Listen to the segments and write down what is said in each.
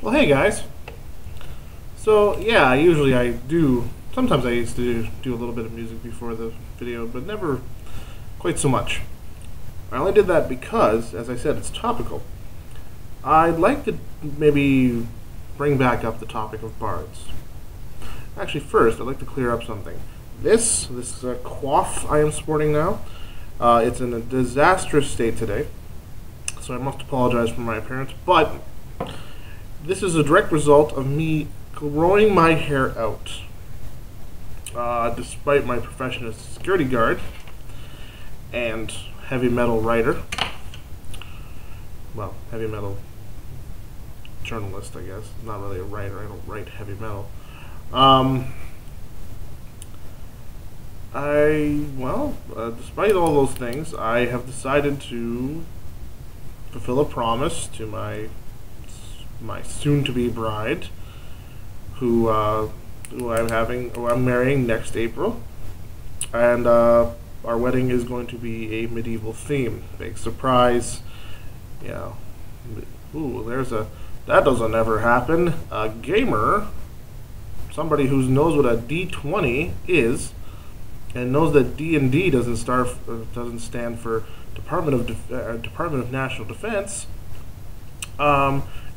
Well, hey guys. So yeah, sometimes I used to do a little bit of music before the video, but never quite so much. I only did that because, as I said, it's topical. I'd like to maybe bring back up the topic of bards. Actually, first, I'd like to clear up something. This coif I am sporting now, it's in a disastrous state today, so I must apologize for my appearance, but this is a direct result of me growing my hair out. Despite my profession as a security guard and heavy metal writer, well, heavy metal journalist, I guess. Not really a writer, I don't write heavy metal. Despite all those things, I have decided to fulfill a promise to my soon-to-be bride, who I'm marrying next April, and our wedding is going to be a medieval theme. Big surprise. Yeah. Ooh, that doesn't ever happen. A gamer, somebody who knows what a D20 is, and knows that D&D doesn't stand for Department of National Defense,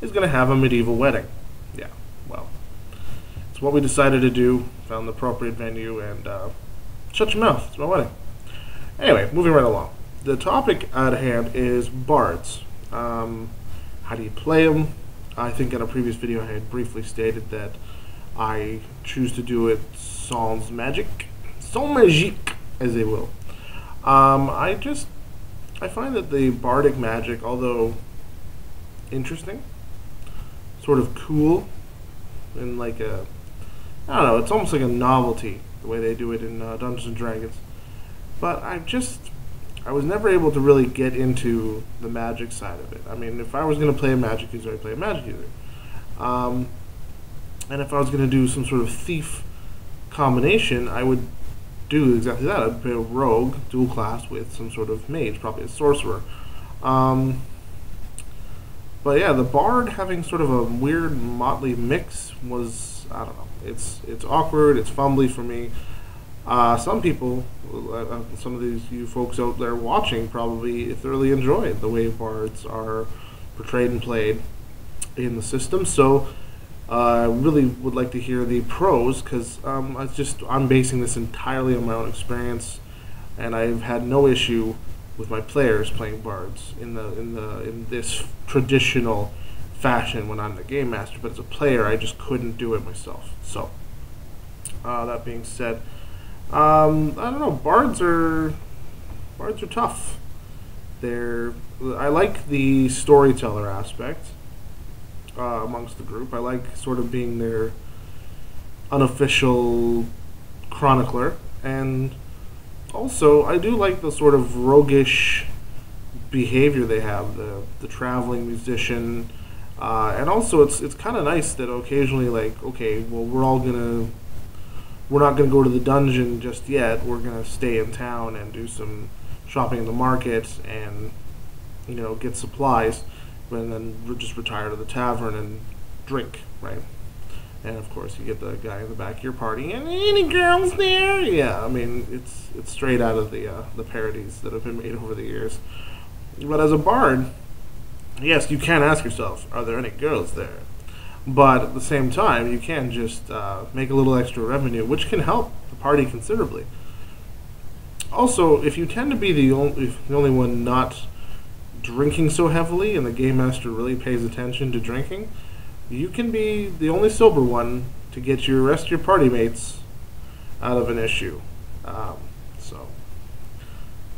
is going to have a medieval wedding. Yeah, well, it's what we decided to do. Found the appropriate venue, and shut your mouth. It's my wedding. Anyway, moving right along. The topic at hand is bards. How do you play them? I think in a previous video I had briefly stated that I choose to do it sans magique, as they will. I find that the bardic magic, although interesting, sort of cool, and I don't know, it's almost like a novelty the way they do it in Dungeons and Dragons. But I was never able to really get into the magic side of it. I mean, if I was going to play a magic user, I'd play a magic user. And if I was going to do some sort of thief combination, I would do exactly that. I'd play a rogue dual class with some sort of mage, probably a sorcerer. But yeah, the bard having sort of a weird motley mix was, I don't know, it's awkward, it's fumbly for me. Some people, some of you folks out there watching probably thoroughly enjoy the way bards are portrayed and played in the system. So I really would like to hear the pros, because I'm basing this entirely on my own experience, and I've had no issue with my players playing bards in this traditional fashion when I'm the game master. But as a player, I just couldn't do it myself. So that being said, I don't know. Bards are tough. I like the storyteller aspect amongst the group. I like sort of being their unofficial chronicler, and also I do like the sort of roguish behavior they have. The traveling musician, and also it's kind of nice that occasionally, like, okay, well, we're not going to go to the dungeon just yet. We're going to stay in town and do some shopping in the market and, get supplies, and then just retire to the tavern and drink, right? And of course, you get the guy in the back of your party, and any girls there? Yeah, I mean, it's straight out of the parodies that have been made over the years. But as a bard, yes, you can ask yourself, are there any girls there? But at the same time, you can just make a little extra revenue, which can help the party considerably. Also, if you tend to be the only one not drinking so heavily, and the game master really pays attention to drinking, you can be the only sober one to get your rest of your party mates out of an issue.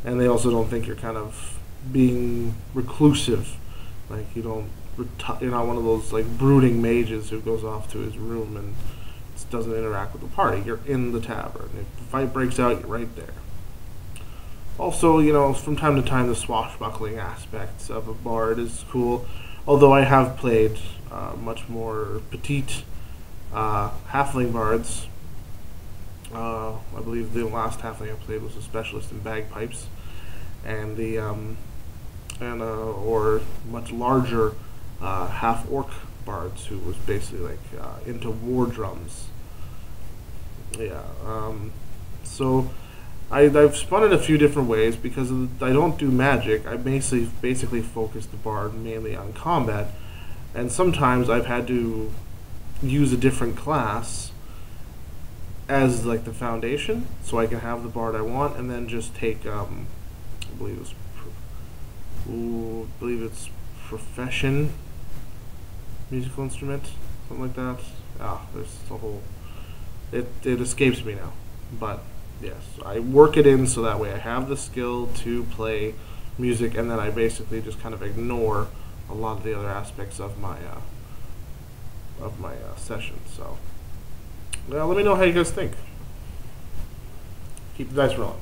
And they also don't think you're kind of being reclusive, like you're not one of those like brooding mages who goes off to his room and doesn't interact with the party. You're in the tavern. If the fight breaks out, you're right there. Also, from time to time, the swashbuckling aspects of a bard is cool. Although I have played much more petite halfling bards. I believe the last halfling I played was a specialist in bagpipes, and or much larger half-orc bards who was basically like into war drums. Yeah. So I've spun it a few different ways because I don't do magic. I basically focus the bard mainly on combat, and sometimes I've had to use a different class as like the foundation, so I can have the bard I want, and then just take I believe it's profession musical instrument, something like that. There's a whole. It escapes me now, but yes, I work it in so that way I have the skill to play music, and then I basically just kind of ignore a lot of the other aspects of my session. So, well, let me know how you guys think. Keep the dice rolling.